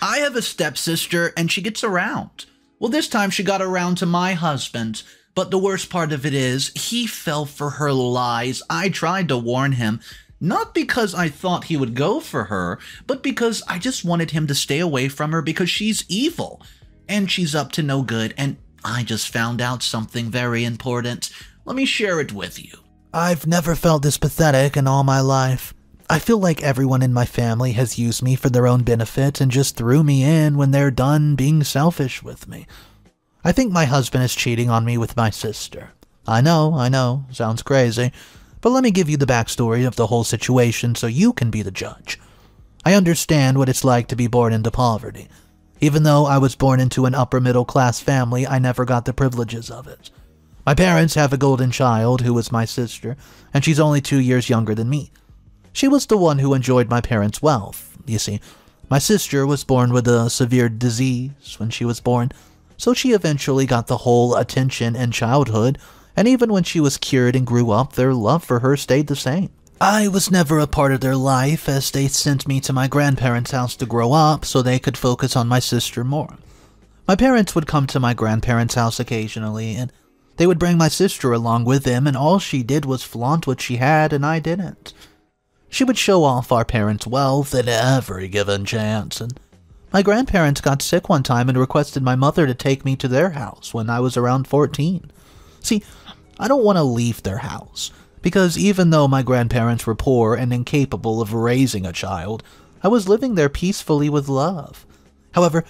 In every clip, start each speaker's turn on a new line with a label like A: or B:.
A: I have a stepsister and she gets around. Well, this time she got around to my husband. But the worst part of it is, he fell for her lies. I tried to warn him, not because I thought he would go for her, but because I just wanted him to stay away from her because she's evil. And she's up to no good, and I just found out something very important. Let me share it with you.
B: I've never felt this pathetic in all my life. I feel like everyone in my family has used me for their own benefit and just threw me in when they're done being selfish with me. I think my husband is cheating on me with my sister. I know, sounds crazy, but let me give you the backstory of the whole situation so you can be the judge. I understand what it's like to be born into poverty. Even though I was born into an upper-middle-class family, I never got the privileges of it. My parents have a golden child who is my sister, and she's only 2 years younger than me. She was the one who enjoyed my parents' wealth. You see, my sister was born with a severe disease when she was born, so she eventually got the whole attention in childhood, and even when she was cured and grew up, their love for her stayed the same. I was never a part of their life, as they sent me to my grandparents' house to grow up so they could focus on my sister more. My parents would come to my grandparents' house occasionally, and they would bring my sister along with them, and all she did was flaunt what she had, and I didn't. She would show off our parents' wealth at every given chance, and my grandparents got sick one time and requested my mother to take me to their house when I was around 14. See, I don't want to leave their house, because even though my grandparents were poor and incapable of raising a child, I was living there peacefully with love. However,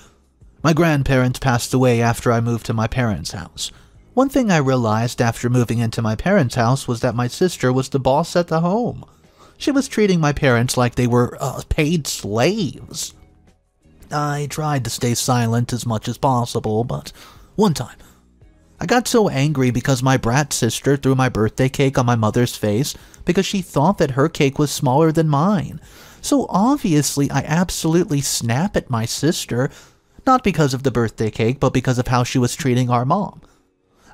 B: my grandparents passed away after I moved to my parents' house. One thing I realized after moving into my parents' house was that my sister was the boss at the home. She was treating my parents like they were paid slaves. I tried to stay silent as much as possible, but one time, I got so angry because my brat sister threw my birthday cake on my mother's face because she thought that her cake was smaller than mine. So obviously, I absolutely snapped at my sister, not because of the birthday cake, but because of how she was treating our mom.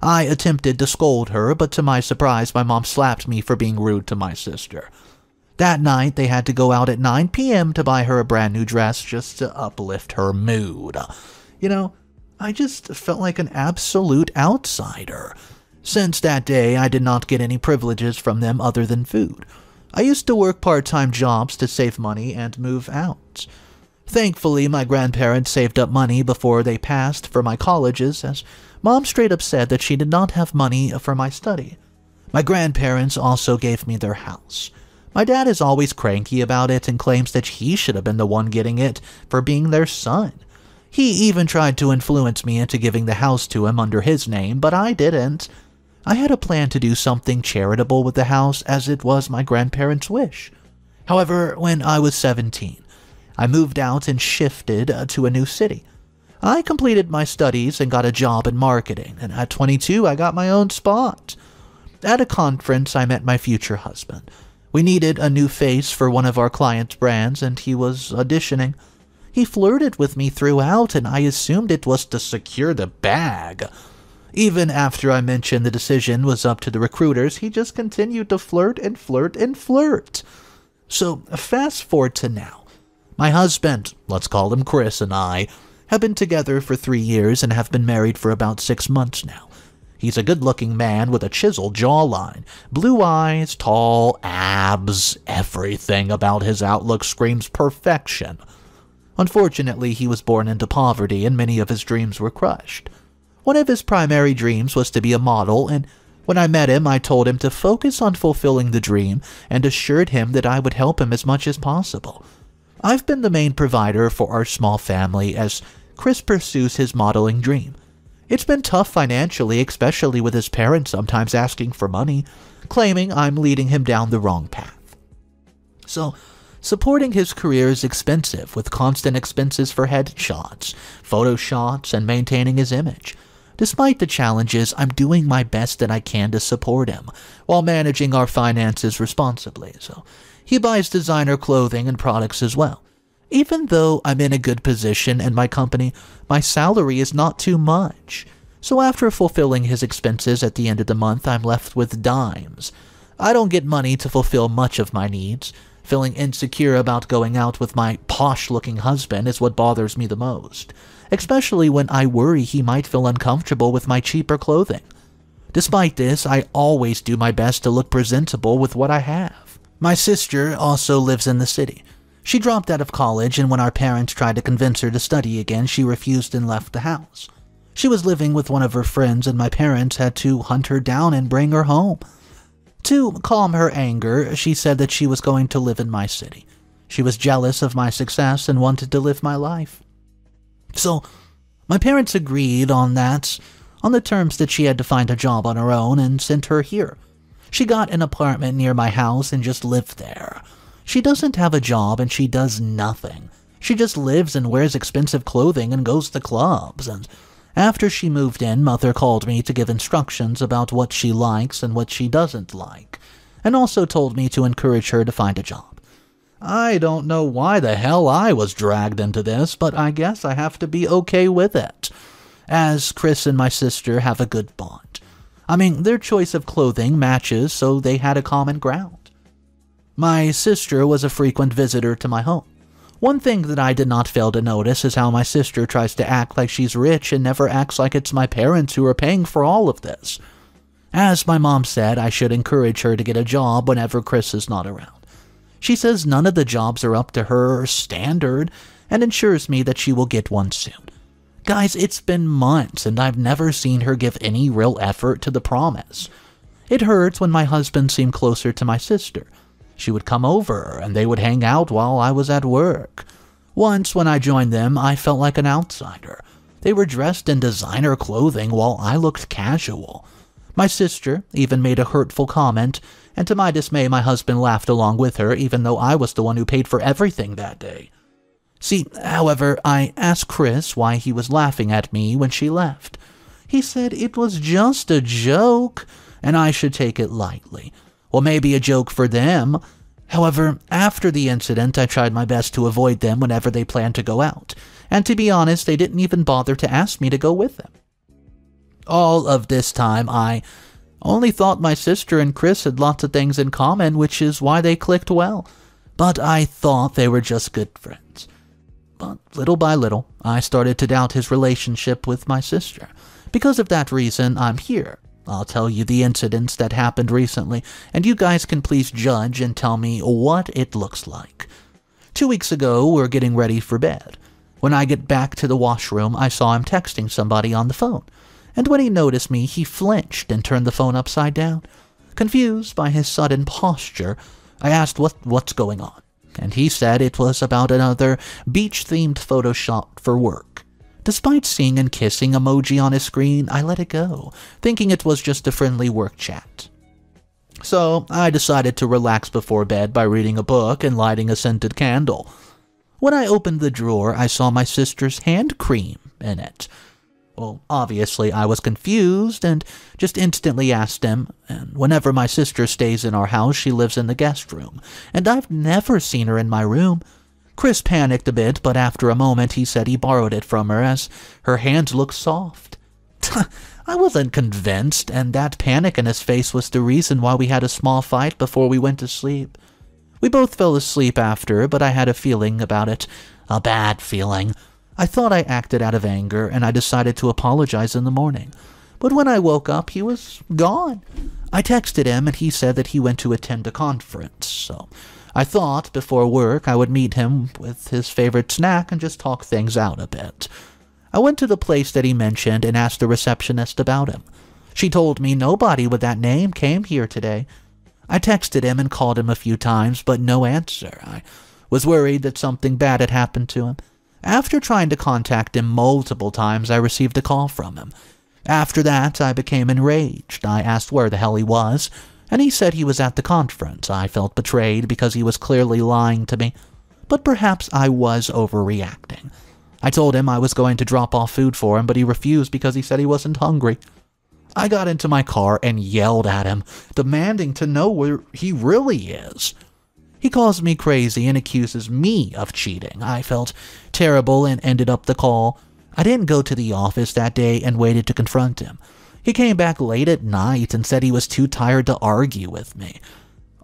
B: I attempted to scold her, but to my surprise, my mom slapped me for being rude to my sister. That night, they had to go out at 9 p.m. to buy her a brand new dress just to uplift her mood. You know, I just felt like an absolute outsider. Since that day, I did not get any privileges from them other than food. I used to work part-time jobs to save money and move out. Thankfully, my grandparents saved up money before they passed for my colleges, as Mom straight up said that she did not have money for my study. My grandparents also gave me their house. My dad is always cranky about it and claims that he should have been the one getting it for being their son. He even tried to influence me into giving the house to him under his name, but I didn't. I had a plan to do something charitable with the house as it was my grandparents' wish. However, when I was 17, I moved out and shifted to a new city. I completed my studies and got a job in marketing, and at 22 I got my own spot. At a conference, I met my future husband. We needed a new face for one of our clients' brands, and he was auditioning. He flirted with me throughout, and I assumed it was to secure the bag. Even after I mentioned the decision was up to the recruiters, he just continued to flirt and flirt and flirt. So, fast forward to now. My husband, let's call him Chris, and I have been together for 3 years and have been married for about 6 months now. He's a good-looking man with a chiseled jawline, blue eyes, tall abs. Everything about his outlook screams perfection. Unfortunately, he was born into poverty and many of his dreams were crushed. One of his primary dreams was to be a model, and when I met him, I told him to focus on fulfilling the dream and assured him that I would help him as much as possible. I've been the main provider for our small family as Chris pursues his modeling dream. It's been tough financially, especially with his parents sometimes asking for money, claiming I'm leading him down the wrong path. So, supporting his career is expensive, with constant expenses for headshots, photo shots, and maintaining his image. Despite the challenges, I'm doing my best that I can to support him, while managing our finances responsibly, so he buys designer clothing and products as well. Even though I'm in a good position in my company, my salary is not too much. So after fulfilling his expenses at the end of the month, I'm left with dimes. I don't get money to fulfill much of my needs, Feeling insecure about going out with my posh-looking husband is what bothers me the most, especially when I worry he might feel uncomfortable with my cheaper clothing. Despite this, I always do my best to look presentable with what I have. My sister also lives in the city. She dropped out of college, and when our parents tried to convince her to study again, she refused and left the house. She was living with one of her friends, and my parents had to hunt her down and bring her home. To calm her anger, she said that she was going to live in my city. She was jealous of my success and wanted to live my life. So, my parents agreed on that, on the terms that she had to find a job on her own, and sent her here. She got an apartment near my house and just lived there. She doesn't have a job and she does nothing. She just lives and wears expensive clothing and goes to clubs. And after she moved in, Mother called me to give instructions about what she likes and what she doesn't like, and also told me to encourage her to find a job. I don't know why the hell I was dragged into this, but I guess I have to be okay with it, as Chris and my sister have a good bond. I mean, their choice of clothing matches, so they had a common ground. My sister was a frequent visitor to my home. One thing that I did not fail to notice is how my sister tries to act like she's rich and never acts like it's my parents who are paying for all of this. As my mom said, I should encourage her to get a job whenever Chris is not around. She says none of the jobs are up to her standard and ensures me that she will get one soon. Guys, it's been months and I've never seen her give any real effort to the promise. It hurts when my husband seemed closer to my sister. She would come over, and they would hang out while I was at work. Once, when I joined them, I felt like an outsider. They were dressed in designer clothing while I looked casual. My sister even made a hurtful comment, and to my dismay, my husband laughed along with her, even though I was the one who paid for everything that day. See, however, I asked Chris why he was laughing at me when she left. He said it was just a joke, and I should take it lightly. Well, maybe a joke for them. However, after the incident, I tried my best to avoid them whenever they planned to go out, and to be honest, they didn't even bother to ask me to go with them. All of this time, I only thought my sister and Chris had lots of things in common, which is why they clicked well, but I thought they were just good friends. But little by little, I started to doubt his relationship with my sister. Because of that reason, I'm here. I'll tell you the incidents that happened recently, and you guys can please judge and tell me what it looks like. 2 weeks ago, we're getting ready for bed. When I get back to the washroom, I saw him texting somebody on the phone, and when he noticed me, he flinched and turned the phone upside down. Confused by his sudden posture, I asked what's going on, and he said it was about another beach-themed photo shot for work. Despite seeing and kissing emoji on his screen, I let it go, thinking it was just a friendly work chat. So, I decided to relax before bed by reading a book and lighting a scented candle. When I opened the drawer, I saw my sister's hand cream in it. Well, obviously, I was confused and just instantly asked him, and whenever my sister stays in our house, she lives in the guest room, and I've never seen her in my room. Chris panicked a bit, but after a moment he said he borrowed it from her as her hands looked soft. I wasn't convinced, and that panic in his face was the reason why we had a small fight before we went to sleep. We both fell asleep after, but I had a feeling about it. A bad feeling. I thought I acted out of anger, and I decided to apologize in the morning. But when I woke up, he was gone. I texted him, and he said that he went to attend a conference, so I thought before work I would meet him with his favorite snack and just talk things out a bit. I went to the place that he mentioned and asked the receptionist about him. She told me nobody with that name came here today. I texted him and called him a few times, but no answer. I was worried that something bad had happened to him. After trying to contact him multiple times, I received a call from him. After that, I became enraged. I asked where the hell he was, and he said he was at the conference. I felt betrayed because he was clearly lying to me, but perhaps I was overreacting. I told him I was going to drop off food for him, but he refused because he said he wasn't hungry. I got into my car and yelled at him, demanding to know where he really is. He calls me crazy and accuses me of cheating. I felt terrible and ended up the call. I didn't go to the office that day and waited to confront him. He came back late at night and said he was too tired to argue with me.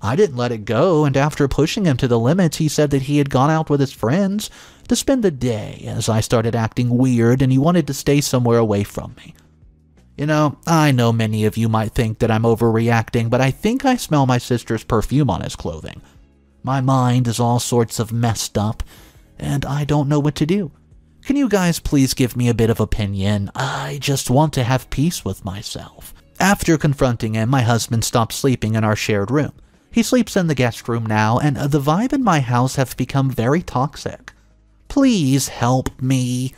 B: I didn't let it go, and after pushing him to the limits, he said that he had gone out with his friends to spend the day as I started acting weird and he wanted to stay somewhere away from me. You know, I know many of you might think that I'm overreacting, but I think I smell my sister's perfume on his clothing. My mind is all sorts of messed up, and I don't know what to do. Can you guys please give me a bit of opinion? I just want to have peace with myself. After confronting him, my husband stopped sleeping in our shared room. He sleeps in the guest room now, and the vibe in my house has become very toxic. Please help me.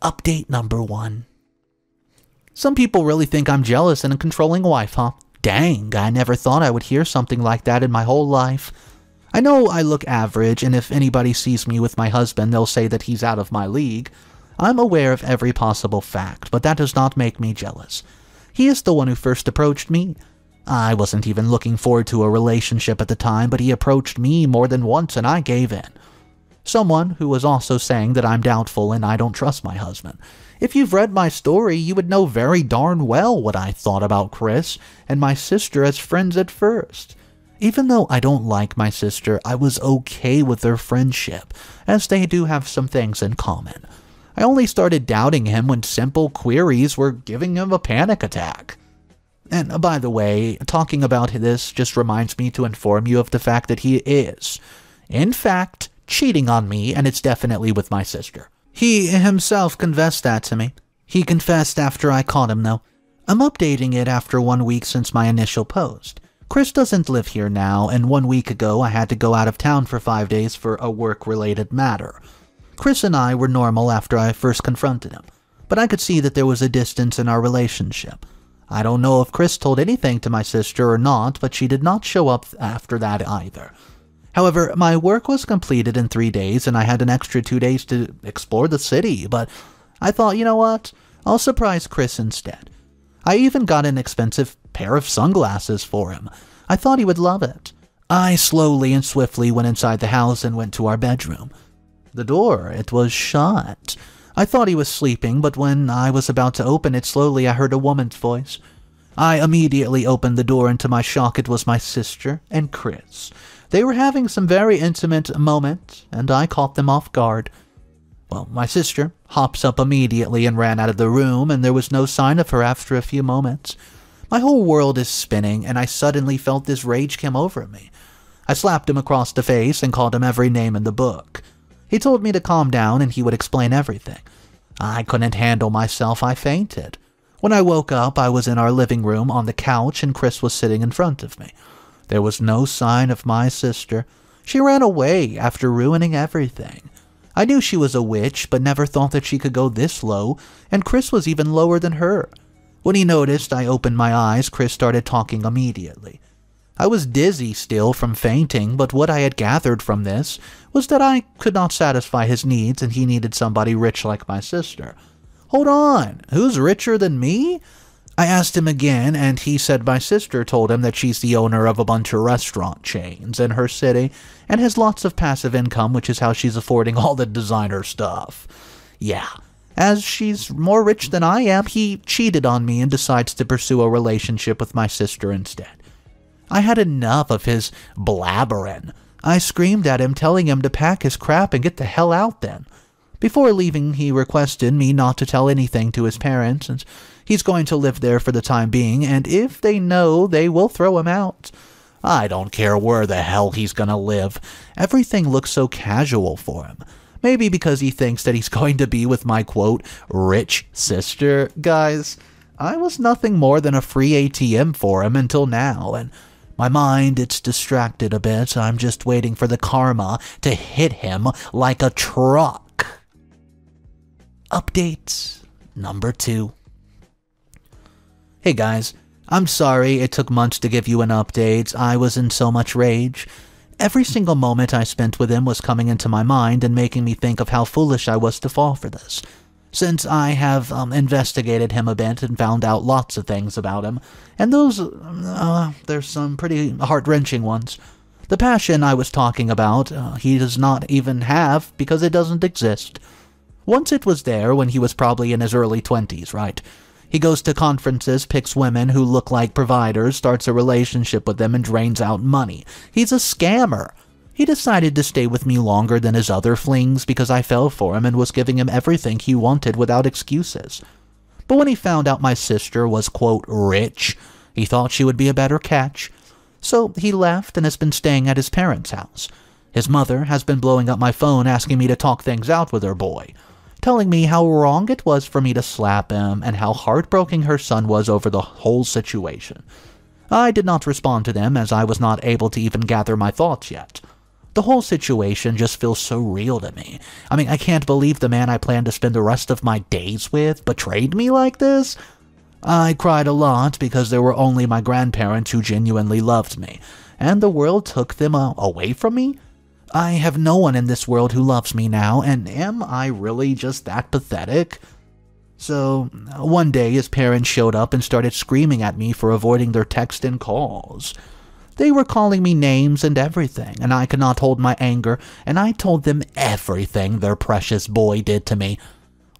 B: Update number 1. Some people really think I'm jealous and a controlling wife, huh? Dang, I never thought I would hear something like that in my whole life. I know I look average, and if anybody sees me with my husband, they'll say that he's out of my league. I'm aware of every possible fact, but that does not make me jealous. He is the one who first approached me. I wasn't even looking forward to a relationship at the time, but he approached me more than once and I gave in. Someone who was also saying that I'm doubtful and I don't trust my husband. If you've read my story, you would know very darn well what I thought about Chris and my sister as friends at first. Even though I don't like my sister, I was okay with their friendship, as they do have some things in common. I only started doubting him when simple queries were giving him a panic attack. And by the way, talking about this just reminds me to inform you of the fact that he is, in fact, cheating on me, and it's definitely with my sister. He himself confessed that to me. He confessed after I caught him, though. I'm updating it after 1 week since my initial post. Chris doesn't live here now, and 1 week ago I had to go out of town for 5 days for a work-related matter. Chris and I were normal after I first confronted him, but I could see that there was a distance in our relationship. I don't know if Chris told anything to my sister or not, but she did not show up after that either. However, my work was completed in 3 days, and I had an extra 2 days to explore the city, but I thought, you know what? I'll surprise Chris instead. I even got an expensive pair of sunglasses for him. I thought he would love it. I slowly and swiftly went inside the house and went to our bedroom. The door, it was shut. I thought he was sleeping, but when I was about to open it slowly, I heard a woman's voice. I immediately opened the door, and to my shock, it was my sister and Chris. They were having some very intimate moments, and I caught them off guard. Well, my sister hops up immediately and ran out of the room, and there was no sign of her after a few moments. My whole world is spinning, and I suddenly felt this rage come over me. I slapped him across the face and called him every name in the book. He told me to calm down and he would explain everything. I couldn't handle myself. I fainted. When I woke up, I was in our living room on the couch and Chris was sitting in front of me. There was no sign of my sister. She ran away after ruining everything. I knew she was a witch, but never thought that she could go this low, and Chris was even lower than her. When he noticed I opened my eyes, Chris started talking immediately. I was dizzy still from fainting, but what I had gathered from this was that I could not satisfy his needs and he needed somebody rich like my sister. Hold on, who's richer than me? I asked him again, and he said my sister told him that she's the owner of a bunch of restaurant chains in her city and has lots of passive income, which is how she's affording all the designer stuff. Yeah, as she's more rich than I am, he cheated on me and decides to pursue a relationship with my sister instead. I had enough of his blabbering. I screamed at him, telling him to pack his crap and get the hell out then. Before leaving, he requested me not to tell anything to his parents, since he's going to live there for the time being, and if they know, they will throw him out. I don't care where the hell he's gonna live. Everything looks so casual for him. Maybe because he thinks that he's going to be with my, quote, rich sister. Guys, I was nothing more than a free ATM for him until now, and my mind, it's distracted a bit. I'm just waiting for the karma to hit him like a truck. Update number 2. Hey guys, I'm sorry it took months to give you an update. I was in so much rage. Every single moment I spent with him was coming into my mind and making me think of how foolish I was to fall for this. Since I have investigated him a bit and found out lots of things about him, and those, there's some pretty heart-wrenching ones. The passion I was talking about, he does not even have because it doesn't exist. Once it was there when he was probably in his early 20s, right? He goes to conferences, picks women who look like providers, starts a relationship with them, and drains out money. He's a scammer. He decided to stay with me longer than his other flings because I fell for him and was giving him everything he wanted without excuses. But when he found out my sister was, quote, rich, he thought she would be a better catch. So he left and has been staying at his parents' house. His mother has been blowing up my phone asking me to talk things out with her boy, telling me how wrong it was for me to slap him and how heartbroken her son was over the whole situation. I did not respond to them as I was not able to even gather my thoughts yet. The whole situation just feels so real to me. I mean, I can't believe the man I planned to spend the rest of my days with betrayed me like this. I cried a lot because there were only my grandparents who genuinely loved me, and the world took them away from me. I have no one in this world who loves me now, and am I really just that pathetic? So, one day his parents showed up and started screaming at me for avoiding their texts and calls. They were calling me names and everything, and I could not hold my anger, and I told them everything their precious boy did to me.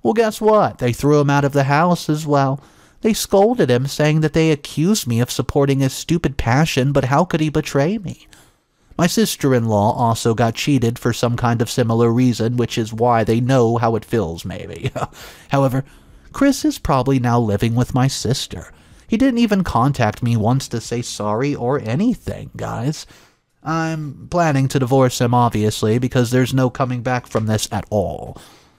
B: Well, guess what? They threw him out of the house as well. They scolded him, saying that they accused me of supporting his stupid passion, but how could he betray me? My sister-in-law also got cheated for some kind of similar reason, which is why they know how it feels, maybe. However, Chris is probably now living with my sister. He didn't even contact me once to say sorry or anything, guys. I'm planning to divorce him, obviously, because there's no coming back from this at all.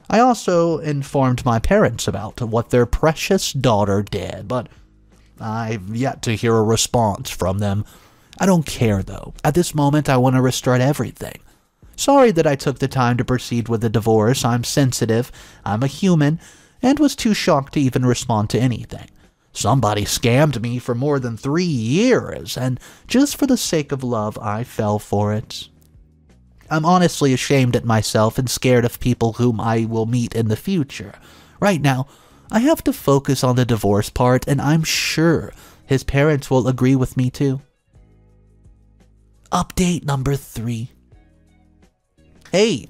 B: I also informed my parents about what their precious daughter did, but I've yet to hear a response from them. I don't care, though. At this moment, I want to restart everything. Sorry that I took the time to proceed with the divorce. I'm sensitive, I'm a human, and was too shocked to even respond to anything. Somebody scammed me for more than 3 years, and just for the sake of love, I fell for it. I'm honestly ashamed at myself and scared of people whom I will meet in the future. Right now, I have to focus on the divorce part, and I'm sure his parents will agree with me too. Update number 3. Hey,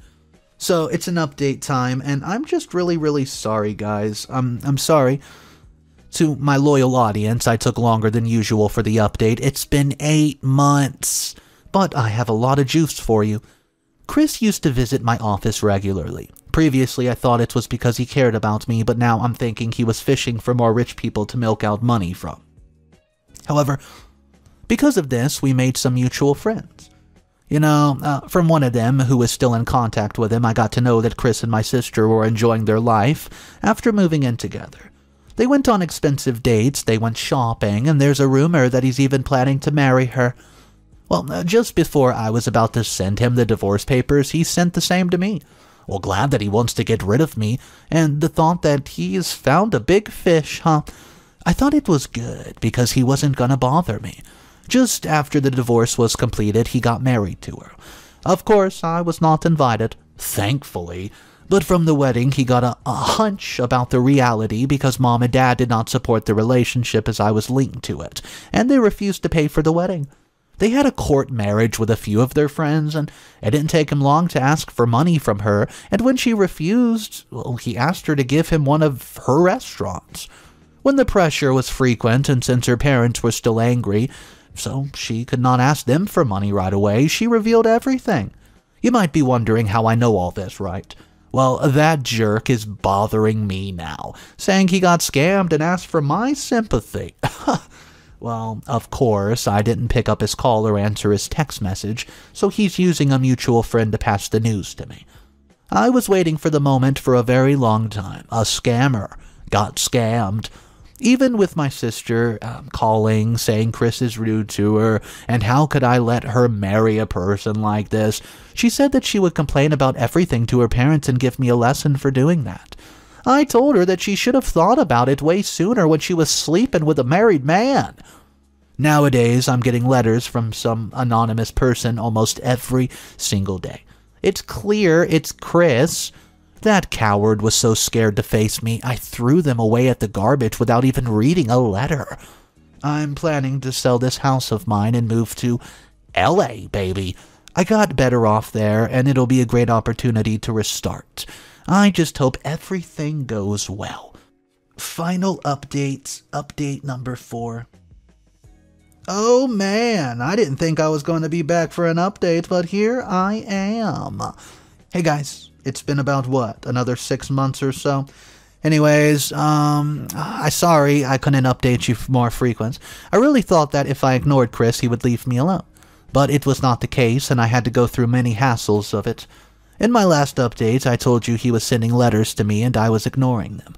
B: so it's an update time, and I'm just really sorry, guys. I'm sorry. To my loyal audience, I took longer than usual for the update. It's been 8 months, but I have a lot of juice for you. Chris used to visit my office regularly. Previously, I thought it was because he cared about me, but now I'm thinking he was fishing for more rich people to milk out money from. However, because of this, we made some mutual friends. You know, from one of them, who is still in contact with him, I got to know that Chris and my sister were enjoying their life after moving in together. They went on expensive dates, they went shopping, and there's a rumor that he's even planning to marry her. Well, just before I was about to send him the divorce papers, he sent the same to me. Well, glad that he wants to get rid of me, and the thought that he's found a big fish, huh? I thought it was good, because he wasn't gonna bother me. Just after the divorce was completed, he got married to her. Of course, I was not invited, thankfully. But from the wedding, he got a hunch about the reality because Mom and Dad did not support the relationship as I was linked to it, and they refused to pay for the wedding. They had a court marriage with a few of their friends, and it didn't take him long to ask for money from her, and when she refused, well, he asked her to give him one of her restaurants. When the pressure was frequent, and since her parents were still angry, so she could not ask them for money right away, she revealed everything. You might be wondering how I know all this, right? Well, that jerk is bothering me now, saying he got scammed and asked for my sympathy. Well, of course, I didn't pick up his call or answer his text message, so he's using a mutual friend to pass the news to me. I was waiting for the moment for a very long time. A scammer got scammed. Even with my sister calling, saying Chris is rude to her, and how could I let her marry a person like this, she said that she would complain about everything to her parents and give me a lesson for doing that. I told her that she should have thought about it way sooner when she was sleeping with a married man. Nowadays, I'm getting letters from some anonymous person almost every single day. It's clear it's Chris. That coward was so scared to face me, I threw them away at the garbage without even reading a letter. I'm planning to sell this house of mine and move to LA, baby. I got better off there, and it'll be a great opportunity to restart. I just hope everything goes well. Final updates, update number 4. Oh man, I didn't think I was going to be back for an update, but here I am. Hey guys, it's been about what, another 6 months or so? Anyways, sorry I couldn't update you more frequent. I really thought that if I ignored Chris, he would leave me alone. But it was not the case, and I had to go through many hassles of it. In my last update, I told you he was sending letters to me and I was ignoring them.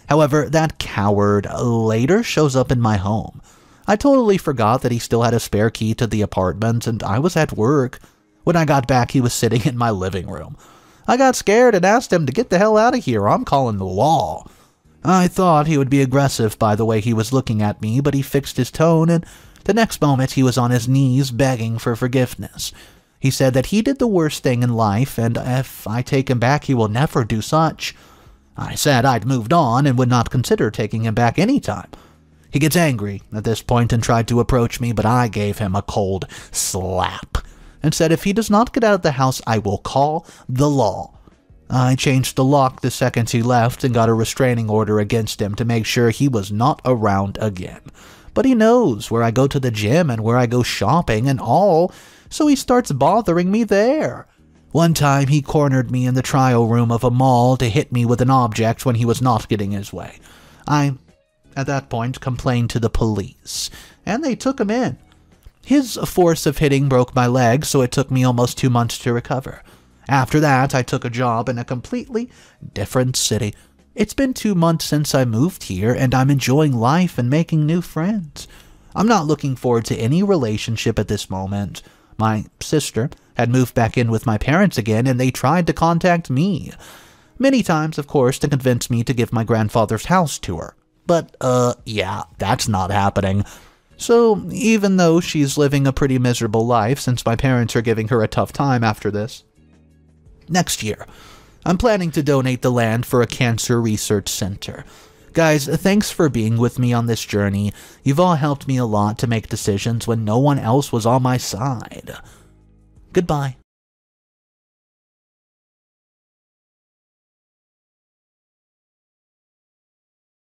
B: However, that coward later shows up in my home. I totally forgot that he still had a spare key to the apartment, and I was at work. When I got back, he was sitting in my living room. I got scared and asked him to get the hell out of here, or I'm calling the law. I thought he would be aggressive by the way he was looking at me, but he fixed his tone, and the next moment he was on his knees begging for forgiveness. He said that he did the worst thing in life, and if I take him back, he will never do such. I said I'd moved on and would not consider taking him back any time. He gets angry at this point and tried to approach me, but I gave him a cold slap and said if he does not get out of the house, I will call the law. I changed the lock the second he left and got a restraining order against him to make sure he was not around again. But he knows where I go to the gym and where I go shopping and all, so he starts bothering me there. One time he cornered me in the trial room of a mall to hit me with an object when he was not getting his way. I, at that point, complained to the police, and they took him in. His force of hitting broke my leg, so it took me almost 2 months to recover. After that, I took a job in a completely different city. It's been 2 months since I moved here, and I'm enjoying life and making new friends. I'm not looking forward to any relationship at this moment. My sister had moved back in with my parents again, and they tried to contact me. Many times, of course, to convince me to give my grandfather's house to her. But, yeah, that's not happening. So, even though she's living a pretty miserable life since my parents are giving her a tough time after this. Next year, I'm planning to donate the land for a cancer research center. Guys, thanks for being with me on this journey. You've all helped me a lot to make decisions when no one else was on my side. Goodbye.